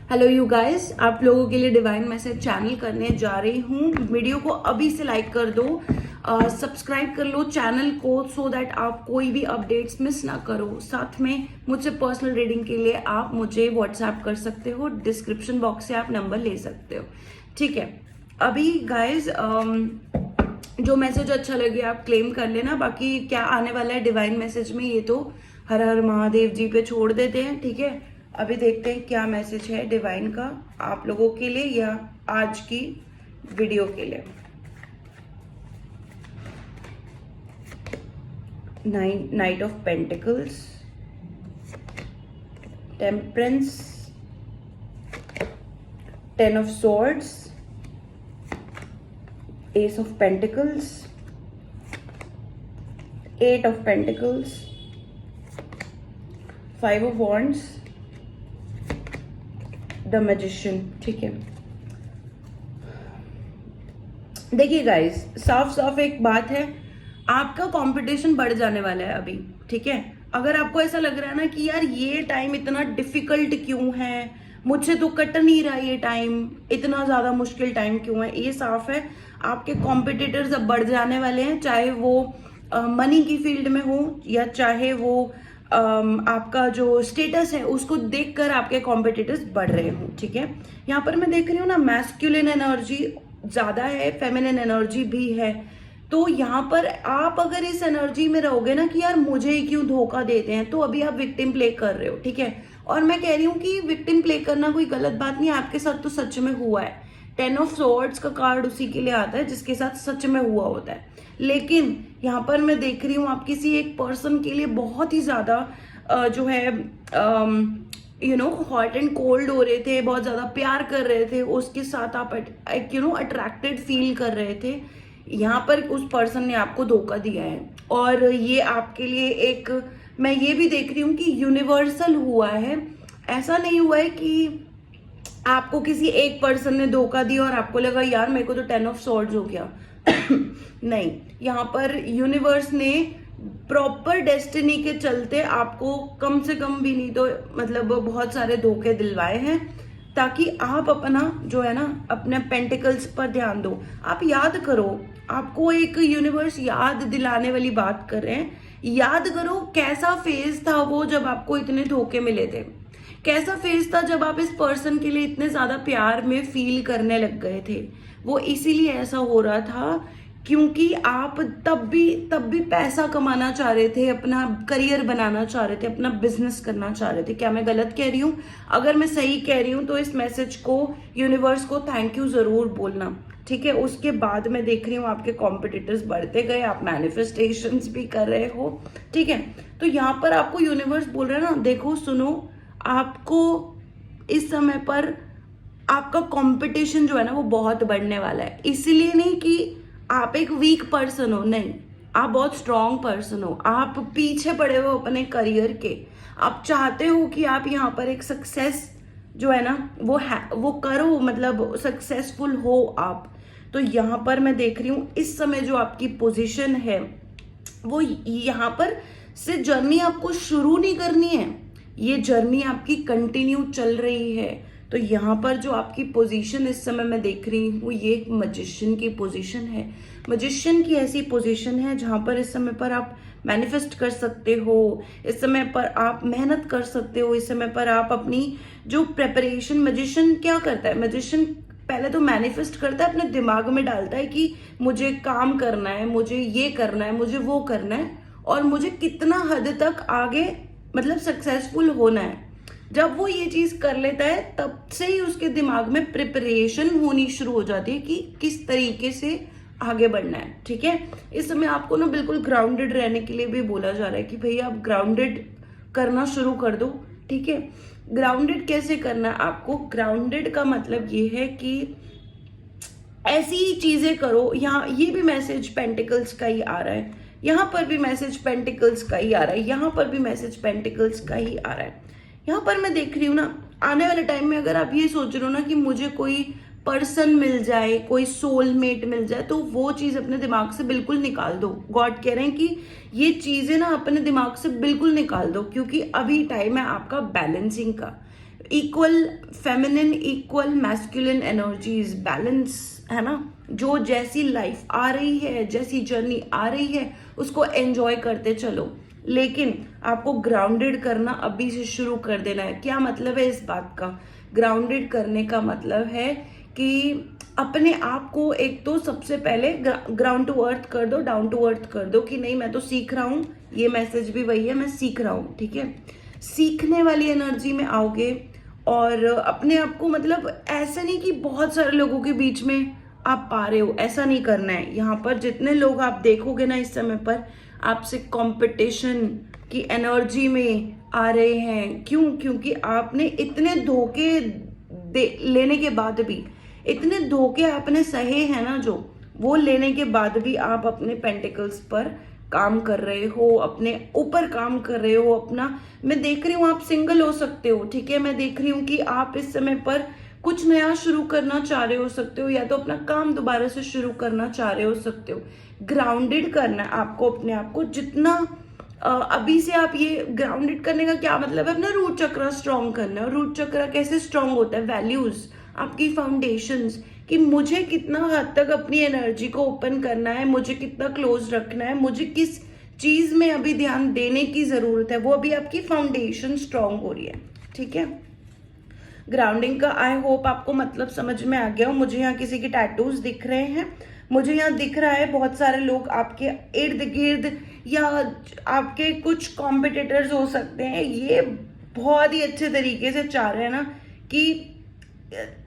Hello you guys, आप लोगों के लिए डिवाइन मैसेज चैनल करने जा रही हूँ। वीडियो को अभी से लाइक कर दो, सब्सक्राइब कर लो चैनल को सो दैट आप कोई भी अपडेट्स मिस ना करो। साथ में मुझसे पर्सनल रीडिंग के लिए आप मुझे व्हाट्सएप कर सकते हो, डिस्क्रिप्शन बॉक्स से आप नंबर ले सकते हो। ठीक है, अभी गाइस जो मैसेज अच्छा लगे आप क्लेम कर लेना। बाकी क्या आने वाला है डिवाइन मैसेज में ये तो हर हर महादेव जी पे छोड़ देते हैं। ठीक है, अभी देखते हैं क्या मैसेज है डिवाइन का आप लोगों के लिए या आज की वीडियो के लिए। Night of pentacles, temperance, 10 of swords, S of pentacles, 8 of pentacles, 5 of wands, the magician. ठीक है, देखिए गाइस, साफ साफ एक बात है, आपका कंपटीशन बढ़ जाने वाला है अभी। ठीक है, अगर आपको ऐसा लग रहा है ना कि यार ये टाइम इतना डिफिकल्ट क्यों है, मुझसे तो कट नहीं रहा ये टाइम, इतना ज्यादा मुश्किल टाइम क्यों है, ये साफ है आपके कॉम्पिटिटर्स अब बढ़ जाने वाले हैं। चाहे वो मनी की फील्ड में हो या चाहे वो आपका जो स्टेटस है उसको देखकर आपके कॉम्पिटिटर्स बढ़ रहे हो। ठीक है, यहाँ पर मैं देख रही हूँ ना, मैस्कुलिन एनर्जी ज्यादा है, फेमिनिन एनर्जी भी है। तो यहाँ पर आप अगर इस एनर्जी में रहोगे ना कि यार मुझे ही क्यों धोखा देते हैं, तो अभी आप विक्टिम प्ले कर रहे हो। ठीक है, और मैं कह रही हूँ कि विक्टिम प्ले करना कोई गलत बात नहीं है, आपके साथ तो सच में हुआ है। 10 ऑफ सॉर्ड्स का कार्ड उसी के लिए आता है जिसके साथ सच में हुआ होता है। लेकिन यहाँ पर मैं देख रही हूँ आप किसी एक पर्सन के लिए बहुत ही ज्यादा जो है हॉट एंड कोल्ड हो रहे थे, बहुत ज्यादा प्यार कर रहे थे, उसके साथ आप अट्रैक्टेड फील कर रहे थे। यहाँ पर उस पर्सन ने आपको धोखा दिया है और ये आपके लिए एक, मैं ये भी देख रही हूँ कि यूनिवर्सल हुआ है। ऐसा नहीं हुआ है कि आपको किसी एक पर्सन ने धोखा दिया और आपको लगा यार मेरे को तो 10 ऑफ सॉर्ड्स हो गया। नहीं, यहाँ पर यूनिवर्स ने प्रॉपर डेस्टिनी के चलते आपको कम से कम भी नहीं तो मतलब बहुत सारे धोखे दिलवाए हैं, ताकि आप अपना जो है ना अपने पेंटिकल्स पर ध्यान दो। आप याद करो, आपको एक यूनिवर्स याद दिलाने वाली बात कर रहे हैं। याद करो कैसा फेज था वो जब आपको इतने धोखे मिले थे, कैसा फेज था जब आप इस पर्सन के लिए इतने ज्यादा प्यार में फील करने लग गए थे। वो इसीलिए ऐसा हो रहा था क्योंकि आप तब भी पैसा कमाना चाह रहे थे, अपना करियर बनाना चाह रहे थे, अपना बिजनेस करना चाह रहे थे। क्या मैं गलत कह रही हूँ? अगर मैं सही कह रही हूँ तो इस मैसेज को यूनिवर्स को थैंक यू जरूर बोलना। ठीक है, उसके बाद मैं देख रही हूँ आपके कॉम्पिटिटर्स बढ़ते गए, आप मैनिफेस्टेशंस भी कर रहे हो। ठीक है, तो यहाँ पर आपको यूनिवर्स बोल रहा है ना, देखो सुनो, आपको इस समय पर आपका कंपटीशन जो है ना वो बहुत बढ़ने वाला है। इसलिए नहीं कि आप एक वीक पर्सन हो, नहीं, आप बहुत स्ट्रांग पर्सन हो। आप पीछे पड़े हो अपने करियर के, आप चाहते हो कि आप यहाँ पर एक सक्सेस जो है ना वो करो, मतलब सक्सेसफुल हो आप। तो यहाँ पर मैं देख रही हूँ इस समय जो आपकी पोजीशन है वो यहाँ पर से जर्नी आपको शुरू नहीं करनी है, ये जर्नी आपकी कंटिन्यू चल रही है। तो यहाँ पर जो आपकी पोजीशन इस समय मैं देख रही हूँ ये एक मैजिशियन की पोजीशन है। मैजिशियन की ऐसी पोजीशन है जहाँ पर इस समय पर आप मैनिफेस्ट कर सकते हो, इस समय पर आप मेहनत कर सकते हो, इस समय पर आप अपनी जो प्रेपरेशन, मैजिशियन क्या करता है, मैजिशियन पहले तो मैनिफेस्ट करता है, अपने दिमाग में डालता है कि मुझे काम करना है, मुझे ये करना है, मुझे वो करना है और मुझे कितना हद तक आगे मतलब सक्सेसफुल होना है। जब वो ये चीज कर लेता है तब से ही उसके दिमाग में प्रिपरेशन होनी शुरू हो जाती है कि किस तरीके से आगे बढ़ना है। ठीक है, इस समय आपको ना बिल्कुल ग्राउंडेड रहने के लिए भी बोला जा रहा है कि भैया आप ग्राउंडेड करना शुरू कर दो। ठीक है, ग्राउंडेड कैसे करना है आपको? ग्राउंडेड का मतलब ये है कि ऐसी चीजें करो, यहाँ ये भी मैसेज पेंटिकल्स का ही आ रहा है, यहाँ पर भी मैसेज पेंटिकल्स का ही आ रहा है, यहाँ पर भी मैसेज पेंटिकल्स का ही आ रहा है। यहाँ पर मैं देख रही हूँ ना, आने वाले टाइम में अगर आप ये सोच रहे हो ना कि मुझे कोई पर्सन मिल जाए, कोई सोलमेट मिल जाए, तो वो चीज अपने दिमाग से बिल्कुल निकाल दो। गॉड कह रहे हैं कि ये चीजें ना अपने दिमाग से बिल्कुल निकाल दो, क्योंकि अभी टाइम है आपका बैलेंसिंग का। Equal feminine, equal masculine energies, balance, है ना। जो जैसी लाइफ आ रही है, जैसी जर्नी आ रही है, उसको एंजॉय करते चलो, लेकिन आपको ग्राउंडेड करना अभी से शुरू कर देना है। क्या मतलब है इस बात का? ग्राउंडेड करने का मतलब है कि अपने आप को एक तो सबसे पहले ग्राउंड टू अर्थ कर दो, डाउन टू अर्थ कर दो कि नहीं मैं तो सीख रहा हूँ, ये मैसेज भी वही है, मैं सीख रहा हूँ, ठीक है। सीखने वाली एनर्जी में आओगे और अपने आप को, मतलब ऐसा नहीं कि बहुत सारे लोगों के बीच में आप पा रहे हो, ऐसा नहीं करना है। यहाँ पर जितने लोग आप देखोगे ना इस समय पर, आपसे कंपटीशन की एनर्जी में आ रहे हैं। क्यों? क्योंकि आपने इतने धोखे लेने के बाद भी, इतने धोखे आपने सहे हैं ना, जो वो लेने के बाद भी आप अपने पेंटिकल्स पर काम कर रहे हो, अपने ऊपर काम कर रहे हो अपना। मैं देख रही हूँ आप सिंगल हो सकते हो, ठीक है। मैं देख रही हूँ कि आप इस समय पर कुछ नया शुरू करना चाह रहे हो सकते हो, या तो अपना काम दोबारा से शुरू करना चाह रहे हो सकते हो। ग्राउंडेड करना है आपको अपने आप को, जितना अभी से आप ये ग्राउंडेड करने का क्या मतलब है, अपना रूट चक्र स्ट्रॉन्ग करना है। रूट चक्र कैसे स्ट्रॉन्ग होता है? वैल्यूज, आपकी फाउंडेशंस, कि मुझे कितना हद तक अपनी एनर्जी को ओपन करना है, मुझे कितना क्लोज रखना है, मुझे किस चीज में अभी ध्यान देने की जरूरत है, वो अभी आपकी फाउंडेशन स्ट्रॉन्ग हो रही है, ठीक है। ग्राउंडिंग का आई होप आपको मतलब समझ में आ गया हो। मुझे यहाँ किसी के टैटूज दिख रहे हैं, मुझे यहाँ दिख रहा है बहुत सारे लोग आपके इर्द गिर्द, या आपके कुछ कॉम्पिटिटर्स हो सकते हैं, ये बहुत ही अच्छे तरीके से चाह रहे हैं ना कि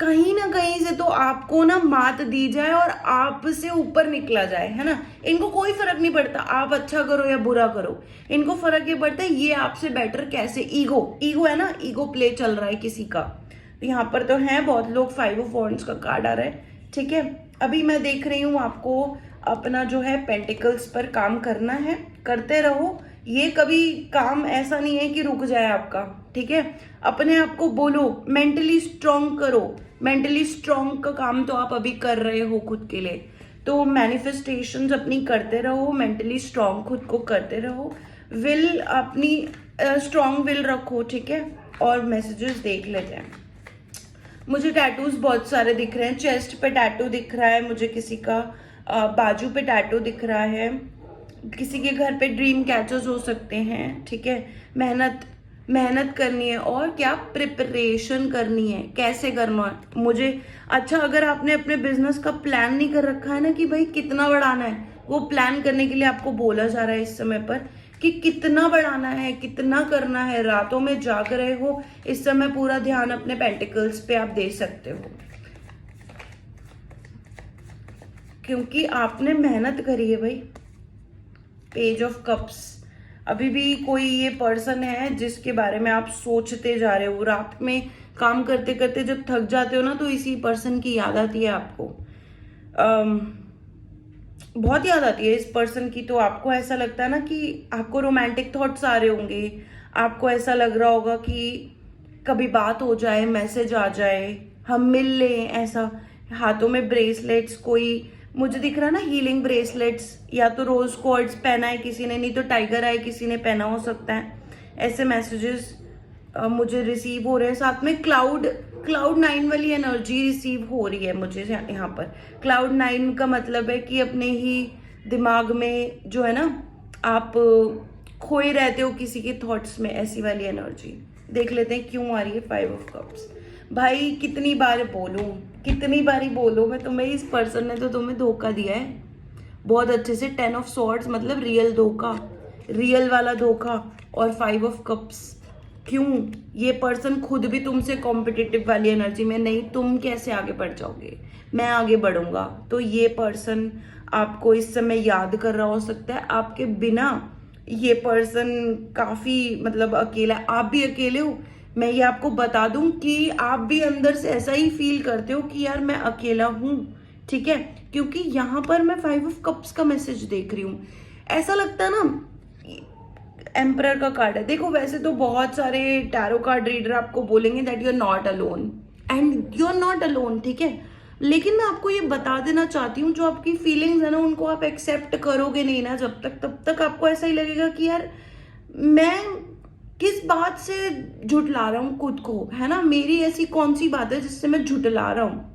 कहीं ना कहीं से तो आपको ना मात दी जाए और आप से ऊपर निकला जाए, है ना। इनको कोई फर्क नहीं पड़ता आप अच्छा करो या बुरा करो, इनको फर्क ये पड़ता है ये आपसे बेटर कैसे। ईगो है ना, ईगो प्ले चल रहा है किसी का। यहाँ पर तो है बहुत लोग, 5 ऑफ वॉन्ड्स का कार्ड आ रहा है, ठीक है। अभी मैं देख रही हूँ आपको अपना जो है पेंटिकल्स पर काम करना है, करते रहो। ये कभी काम ऐसा नहीं है कि रुक जाए आपका, ठीक है। अपने आप को बोलो मेंटली स्ट्रॉन्ग करो, मेंटली स्ट्रॉन्ग का काम तो आप अभी कर रहे हो खुद के लिए, तो मैनिफेस्टेशंस अपनी करते रहो, मेंटली स्ट्रॉन्ग खुद को करते रहो, विल अपनी स्ट्रॉन्ग विल रखो, ठीक है। और मैसेजेस देख लेते हैं। मुझे टैटूज बहुत सारे दिख रहे हैं, चेस्ट पे टैटू दिख रहा है मुझे किसी का, बाजू पे टैटू दिख रहा है, किसी के घर पे ड्रीम कैचर्स हो सकते हैं, ठीक है। मेहनत करनी है और क्या प्रिपरेशन करनी है, कैसे करना है मुझे। अच्छा, अगर आपने अपने बिजनेस का प्लान नहीं कर रखा है ना कि भाई कितना बढ़ाना है, वो प्लान करने के लिए आपको बोला जा रहा है इस समय पर कि कितना बढ़ाना है, कितना करना है। रातों में जाग रहे हो, इस समय पूरा ध्यान अपने पेंटिकल्स पे आप दे सकते हो, क्योंकि आपने मेहनत करी है भाई। पेज ऑफ कप्स, अभी भी कोई ये पर्सन है जिसके बारे में आप सोचते जा रहे हो। रात में काम करते करते जब थक जाते हो ना, तो इसी पर्सन की याद आती है आपको, बहुत याद आती है इस पर्सन की। तो आपको ऐसा लगता है ना कि आपको रोमांटिक थॉट्स आ रहे होंगे, आपको ऐसा लग रहा होगा कि कभी बात हो जाए, मैसेज आ जाए, हम मिल लें, ऐसा। हाथों में ब्रेसलेट्स, कोई मुझे दिख रहा है ना हीलिंग ब्रेसलेट्स, या तो रोज क्वार्ट्ज पहना है किसी ने, नहीं तो टाइगर आई किसी ने पहना हो सकता है। ऐसे मैसेजेस मुझे रिसीव हो रहे हैं। साथ में क्लाउड 9 वाली एनर्जी रिसीव हो रही है मुझे यहाँ पर। क्लाउड 9 का मतलब है कि अपने ही दिमाग में जो है ना, आप खोए रहते हो किसी के थॉट्स में, ऐसी वाली एनर्जी। देख लेते हैं क्यों आ रही है 5 ऑफ कप्स। भाई कितनी बार बोलूं, कितनी बारी बोलो मैं तुम्हें, इस पर्सन ने तो तुम्हें धोखा दिया है बहुत अच्छे से। 10 ऑफ सॉर्ड्स मतलब रियल धोखा, रियल वाला धोखा। और 5 ऑफ कप्स, क्यों? ये पर्सन खुद भी तुमसे कॉम्पिटिटिव वाली एनर्जी में नहीं, तुम कैसे आगे बढ़ जाओगे, मैं आगे बढ़ूंगा। तो ये पर्सन आपको इस समय याद कर रहा हो सकता है, आपके बिना ये पर्सन काफी मतलब अकेला, आप भी अकेले हो। मैं ये आपको बता दूं कि आप भी अंदर से ऐसा ही फील करते हो कि यार मैं अकेला हूं, ठीक है। क्योंकि यहाँ पर मैं 5 ऑफ कप्स का मैसेज देख रही हूँ। ऐसा लगता है ना, एम्परर का कार्ड है। देखो वैसे तो बहुत सारे टैरो कार्ड रीडर आपको बोलेंगे that you are not alone, and you are not alone, ठीक है। लेकिन मैं आपको ये बता देना चाहती हूँ, जो आपकी फीलिंग्स है ना, उनको आप एक्सेप्ट करोगे नहीं ना जब तक, तब तक आपको ऐसा ही लगेगा कि यार मैं किस बात से झुठला रहा हूँ खुद को, है ना, मेरी ऐसी कौन सी बात है जिससे मैं झुठला रहा हूँ।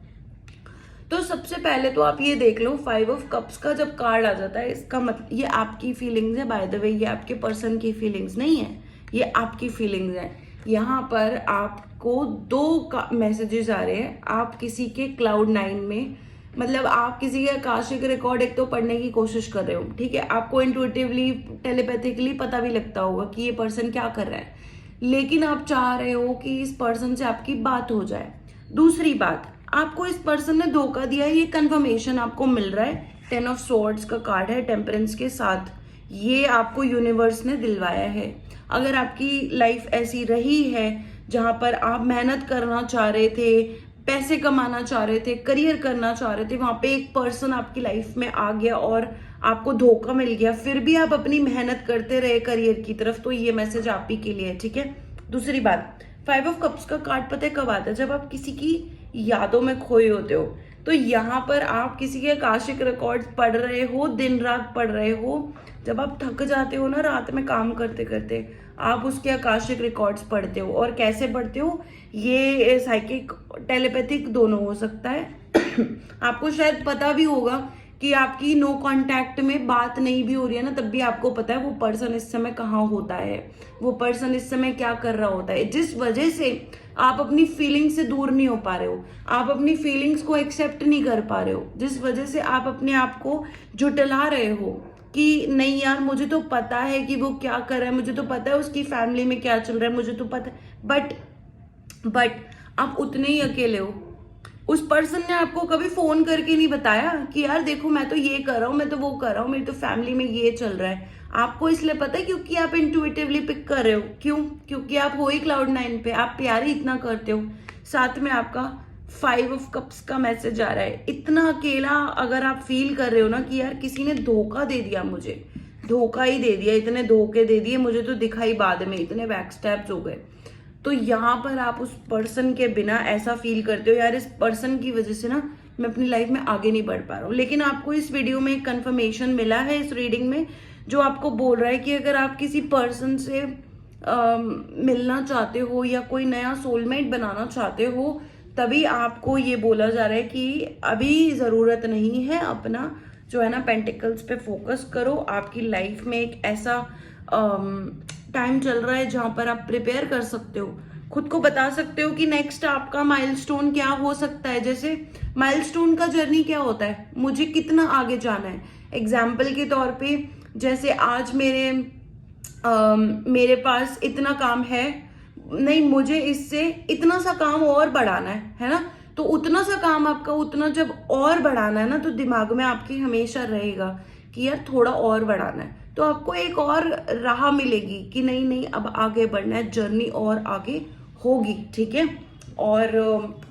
तो सबसे पहले तो आप ये देख लो, 5 ऑफ कप्स का जब कार्ड आ जाता है, इसका मतलब ये आपकी फीलिंग्स है, बाय द वे ये आपके पर्सन की फीलिंग्स नहीं है, ये आपकी फीलिंग्स है। यहाँ पर आपको 2 मैसेजेस आ रहे हैं, आप किसी के क्लाउड 9 में, मतलब आप किसी के आकाशिक रिकॉर्ड एक तो पढ़ने की कोशिश कर रहे हो, ठीक है, आपको इंट्यूटिवली टेलीपैथिकली पता भी लगता होगा कि ये पर्सन क्या कर रहा है, लेकिन आप चाह रहे हो कि इस पर्सन से आपकी बात हो जाए। दूसरी बात, आपको इस पर्सन ने धोखा दिया, ये कंफर्मेशन आपको मिल रहा है। 10 ऑफ स्वॉर्ड्स का कार्ड है टेम्परेंस के साथ, ये आपको यूनिवर्स ने दिलवाया है। अगर आपकी लाइफ ऐसी रही है जहां पर आप मेहनत करना चाह रहे थे, पैसे कमाना चाह रहे थे, करियर करना चाह रहे थे, वहां पे एक पर्सन आपकी लाइफ में आ गया और आपको धोखा मिल गया, फिर भी आप अपनी मेहनत करते रहे करियर की तरफ, तो ये मैसेज आप ही के लिए है, ठीक है। दूसरी बात, 5 ऑफ कप्स का कार्ड पता है कब आता है, जब आप किसी की यादों में खोए होते हो। तो यहाँ पर आप किसी के आकाशिक रिकॉर्ड्स पढ़ रहे हो, दिन रात पढ़ रहे हो, जब आप थक जाते हो ना रात में काम करते करते, आप उसके आकाशिक रिकॉर्ड्स पढ़ते हो। और कैसे पढ़ते हो, ये साइकिक टेलीपैथिक दोनों हो सकता है। आपको शायद पता भी होगा कि आपकी नो कांटेक्ट में बात नहीं भी हो रही है ना, तब भी आपको पता है वो पर्सन इस समय कहाँ होता है, वो पर्सन इस समय क्या कर रहा होता है, जिस वजह से आप अपनी फीलिंग्स से दूर नहीं हो पा रहे हो, आप अपनी फीलिंग्स को एक्सेप्ट नहीं कर पा रहे हो, जिस वजह से आप अपने आप को जुटला रहे हो कि नहीं यार मुझे तो पता है कि वो क्या कर रहा है, मुझे तो पता है उसकी फैमिली में क्या चल रहा है, मुझे तो पता है, बट आप उतने ही अकेले हो। उस पर्सन ने आपको कभी फोन करके नहीं बताया कि यार देखो मैं तो ये कर रहा हूँ, मैं तो वो कर रहा हूँ, मेरी तो फैमिली में ये चल रहा है। आपको इसलिए पता है क्योंकि आप इंट्यूटिवली पिक कर रहे हो। क्यों? क्योंकि आप हो ही क्लाउड 9 पे, आप प्यार ही इतना करते हो। साथ में आपका 5 ऑफ कप्स का मैसेज आ रहा है। इतना अकेला अगर आप फील कर रहे हो ना कि यार किसी ने धोखा दे दिया, मुझे धोखा ही दे दिया, इतने धोखे दे दिए, मुझे तो दिखाई बाद में, इतने बैक स्टेप्स हो गए, तो यहाँ पर आप उस पर्सन के बिना ऐसा फील करते हो यार इस पर्सन की वजह से ना मैं अपनी लाइफ में आगे नहीं बढ़ पा रहा हूँ। लेकिन आपको इस वीडियो में एक कंफर्मेशन मिला है इस रीडिंग में, जो आपको बोल रहा है कि अगर आप किसी पर्सन से मिलना चाहते हो या कोई नया सोलमेट बनाना चाहते हो, तभी आपको ये बोला जा रहा है कि अभी ज़रूरत नहीं है, अपना जो है ना पेंटिकल्स पे फोकस करो। आपकी लाइफ में एक ऐसा टाइम चल रहा है जहां पर आप प्रिपेयर कर सकते हो, खुद को बता सकते हो कि नेक्स्ट आपका माइलस्टोन क्या हो सकता है। जैसे माइलस्टोन का जर्नी क्या होता है, मुझे कितना आगे जाना है। एग्जाम्पल के तौर पे जैसे आज मेरे पास इतना काम है, नहीं मुझे इससे इतना सा काम और बढ़ाना है ना, तो उतना सा काम आपका उतना जब और बढ़ाना है ना, तो दिमाग में आपके हमेशा रहेगा कि यार थोड़ा और बढ़ाना है, तो आपको एक और राह मिलेगी कि नहीं अब आगे बढ़ना है, जर्नी और आगे होगी, ठीक है। और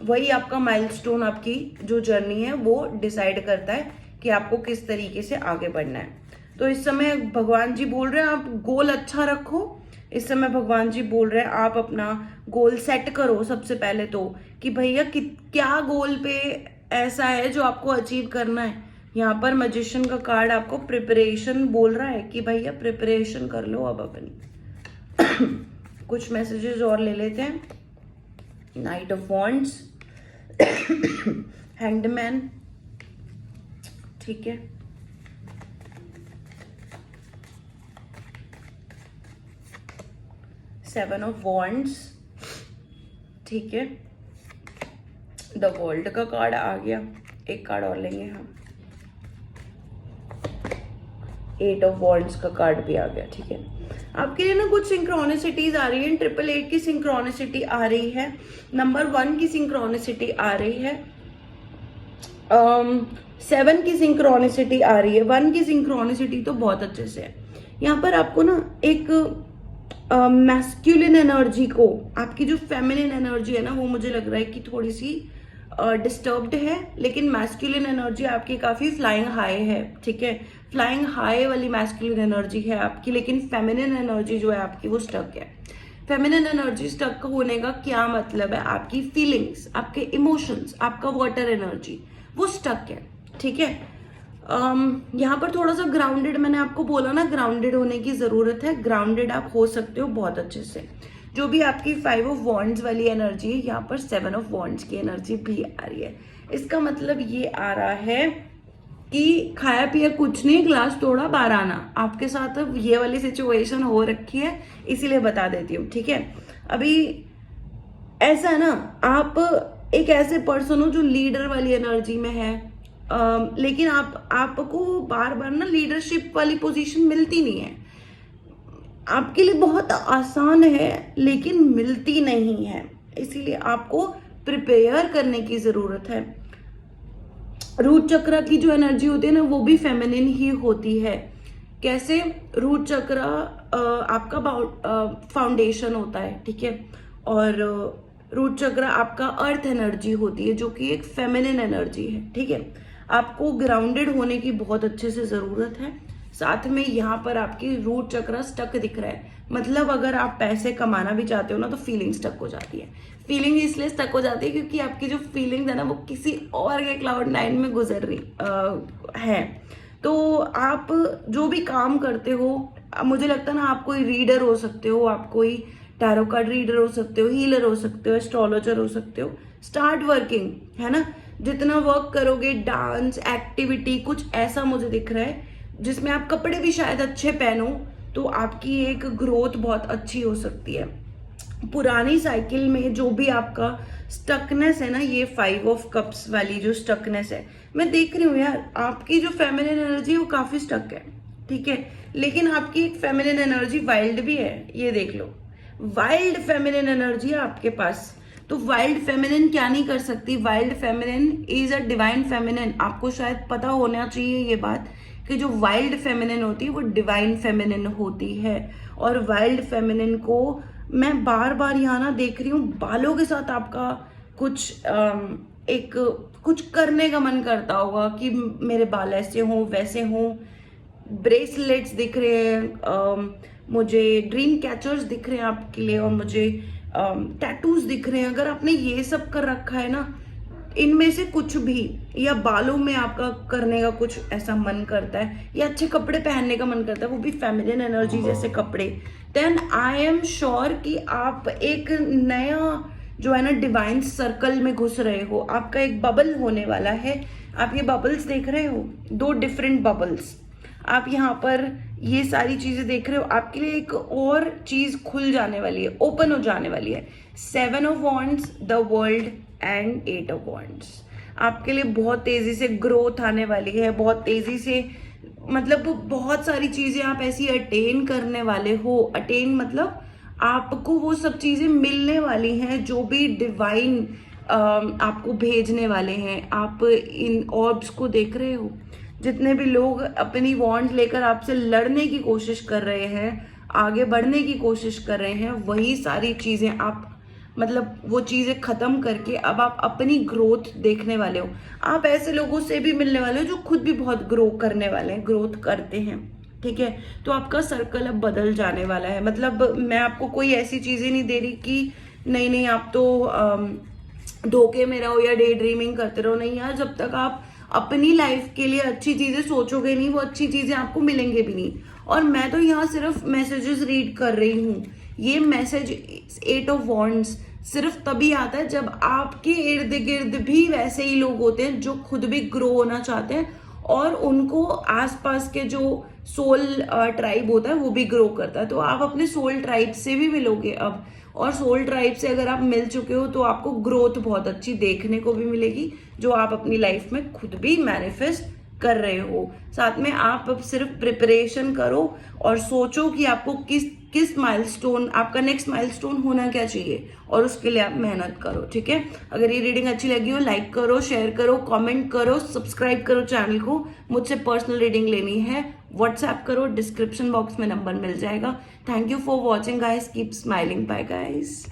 वही आपका माइलस्टोन, आपकी जो जर्नी है वो डिसाइड करता है कि आपको किस तरीके से आगे बढ़ना है। तो इस समय भगवान जी बोल रहे हैं आप गोल अच्छा रखो। इस समय भगवान जी बोल रहे हैं आप अपना गोल सेट करो सबसे पहले तो, कि भैया क्या गोल पे ऐसा है जो आपको अचीव करना है। यहाँ पर मैजिशियन का कार्ड आपको प्रिपरेशन बोल रहा है कि भैया प्रिपरेशन कर लो अब अपनी। कुछ मैसेजेस और ले लेते हैं। Night of wands, hanged man, ठीक है, सेवन ऑफ वॉन्ड्स, ठीक है, द वर्ल्ड का कार्ड आ गया, एक कार्ड और लेंगे हम, 8 ऑफ वॉन्ड्स का कार्ड भी आ गया, ठीक है। आपके लिए ना कुछ सिंक्रोनिसिटीज आ रही है। 888 की सिंक्रोनिसिटी आ रही है, नंबर 1 की सिंक्रोनिसिटी आ रही है, 7 की सिंक्रोनिसिटी आ रही है। 1 की सिंक्रोनिसिटी तो बहुत अच्छे से है। यहाँ पर आपको ना एक मैस्कुलिन एनर्जी को, आपकी जो फेमिनिन एनर्जी है ना, वो मुझे लग रहा है कि थोड़ी सी डिस्टर्ब्ड है, लेकिन मैस्कुलिन एनर्जी आपकी काफी फ्लाइंग हाई है, ठीक है, फ्लाइंग हाई वाली मैस्कुलिन एनर्जी है आपकी, लेकिन फेमिनिन एनर्जी जो है आपकी वो स्टक है। फेमिनिन एनर्जी स्टक होने का क्या मतलब है, आपकी फीलिंग्स, आपके इमोशंस, आपका वाटर एनर्जी वो स्टक है, ठीक है। यहाँ पर थोड़ा सा ग्राउंडेड, मैंने आपको बोला ना ग्राउंडेड होने की ज़रूरत है, ग्राउंडेड आप हो सकते हो बहुत अच्छे से। जो भी आपकी 5 ऑफ वॉन्ड्स वाली एनर्जी है, यहाँ पर 7 ऑफ वॉन्ड्स की एनर्जी भी आ रही है। इसका मतलब ये आ रहा है कि खाया पिया कुछ नहीं, ग्लास तोड़ा बाहर आना। आपके साथ अब ये वाली सिचुएशन हो रखी है, इसीलिए बता देती हूँ, ठीक है। अभी ऐसा है ना, आप एक ऐसे पर्सन हो जो लीडर वाली एनर्जी में है, लेकिन आपको बार बार ना लीडरशिप वाली पोजीशन मिलती नहीं है। आपके लिए बहुत आसान है लेकिन मिलती नहीं है, इसीलिए आपको प्रिपेयर करने की जरूरत है। रूट चक्र की जो एनर्जी होती है ना, वो भी फेमिनिन ही होती है। कैसे? रूट चक्र आपका फाउंडेशन होता है, ठीक है, और रूट चक्र आपका अर्थ एनर्जी होती है जो कि एक फेमिनिन एनर्जी है, ठीक है। आपको ग्राउंडेड होने की बहुत अच्छे से जरूरत है। साथ में यहाँ पर आपकी रूट चक्र स्टक दिख रहा है, मतलब अगर आप पैसे कमाना भी चाहते हो ना तो फीलिंग स्टक हो जाती है। फीलिंग इसलिए स्टक हो जाती है क्योंकि आपकी जो फीलिंग है ना वो किसी और के क्लाउड 9 में गुजर रही है। तो आप जो भी काम करते हो, मुझे लगता है ना, आप कोई रीडर हो सकते हो, आप कोई टैरो कार्ड रीडर हो सकते हो, हीलर हो सकते हो, एस्ट्रोलॉजर हो सकते हो। स्टार्ट वर्किंग, है ना। जितना वर्क करोगे, डांस एक्टिविटी कुछ ऐसा मुझे दिख रहा है जिसमें आप कपड़े भी शायद अच्छे पहनो, तो आपकी एक ग्रोथ बहुत अच्छी हो सकती है। पुरानी साइकिल में जो भी आपका स्टकनेस है ना, ये 5 ऑफ कप्स वाली जो स्टकनेस है, मैं देख रही हूँ यार, आपकी जो फेमिनिन एनर्जी है वो काफी स्टक है, ठीक है। लेकिन आपकी एक फेमिनिन एनर्जी वाइल्ड भी है, ये देख लो, वाइल्ड फेमिनिन एनर्जी है आपके पास। तो वाइल्ड फेमिनिन क्या नहीं कर सकती? Wild feminine is a divine feminine. आपको शायद पता होना चाहिए ये बात कि जो वाइल्ड फेमिनिन होती है वो डिवाइन फेमिनिन होती है। और वाइल्ड फेमिनिन को मैं बार बार यहाँ ना देख रही हूँ, बालों के साथ आपका कुछ करने का मन करता होगा कि मेरे बाल ऐसे हों वैसे हों। ब्रेसलेट्स दिख रहे हैं, मुझे ड्रीम कैचर्स दिख रहे हैं आपके लिए, और मुझे टैटूज दिख रहे हैं। अगर आपने ये सब कर रखा है ना, इनमें से कुछ भी, या बालों में आपका करने का कुछ ऐसा मन करता है, या अच्छे कपड़े पहनने का मन करता है, वो भी फेमिनिन एनर्जी जैसे कपड़े, देन आई एम श्योर कि आप एक नया जो है ना डिवाइन सर्कल में घुस रहे हो। आपका एक बबल होने वाला है। आप ये बबल्स देख रहे हो, 2 डिफरेंट बबल्स, आप यहाँ पर ये सारी चीजें देख रहे हो। आपके लिए एक और चीज खुल जाने वाली है, ओपन हो जाने वाली है। 7 of wands, the world and 8 of wands. आपके लिए बहुत तेजी से ग्रोथ आने वाली है, बहुत तेजी से, मतलब बहुत सारी चीजें आप ऐसी अटेन करने वाले हो। अटेन मतलब आपको वो सब चीजें मिलने वाली हैं जो भी डिवाइन आपको भेजने वाले हैं। आप इन ऑर्ब्स को देख रहे हो, जितने भी लोग अपनी वॉन्ड लेकर आपसे लड़ने की कोशिश कर रहे हैं, आगे बढ़ने की कोशिश कर रहे हैं, वही सारी चीजें आप, मतलब वो चीजें खत्म करके अब आप अपनी ग्रोथ देखने वाले हो। आप ऐसे लोगों से भी मिलने वाले हो जो खुद भी बहुत ग्रो करने वाले हैं, ग्रोथ करते हैं, ठीक है। तो आपका सर्कल अब बदल जाने वाला है। मतलब मैं आपको कोई ऐसी चीजें नहीं दे रही कि नहीं नहीं आप तो धोखे में रहो या डे ड्रीमिंग करते रहो। नहीं यार, जब तक आप अपनी लाइफ के लिए अच्छी चीजें सोचोगे नहीं, वो अच्छी चीजें आपको मिलेंगे भी नहीं। और मैं तो यहाँ सिर्फ मैसेजेस रीड कर रही हूँ। ये मैसेज 8 ऑफ वॉन्ड्स सिर्फ तभी आता है जब आपके इर्द गिर्द भी वैसे ही लोग होते हैं जो खुद भी ग्रो होना चाहते हैं, और उनको आसपास के जो सोल ट्राइब होता है वो भी ग्रो करता है। तो आप अपने सोल ट्राइब से भी मिलोगे अब, और सोल ट्राइब से अगर आप मिल चुके हो तो आपको ग्रोथ बहुत अच्छी देखने को भी मिलेगी, जो आप अपनी लाइफ में खुद भी मैनिफेस्ट कर रहे हो। साथ में आप अब सिर्फ प्रिपरेशन करो और सोचो कि आपको किस माइलस्टोन, आपका नेक्स्ट माइलस्टोन होना क्या चाहिए, और उसके लिए आप मेहनत करो, ठीक है। अगर ये रीडिंग अच्छी लगी हो, लाइक करो, शेयर करो, कमेंट करो, सब्सक्राइब करो चैनल को। मुझसे पर्सनल रीडिंग लेनी है, व्हाट्सएप करो, डिस्क्रिप्शन बॉक्स में नंबर मिल जाएगा। Thank you for watching guys, keep smiling, bye guys.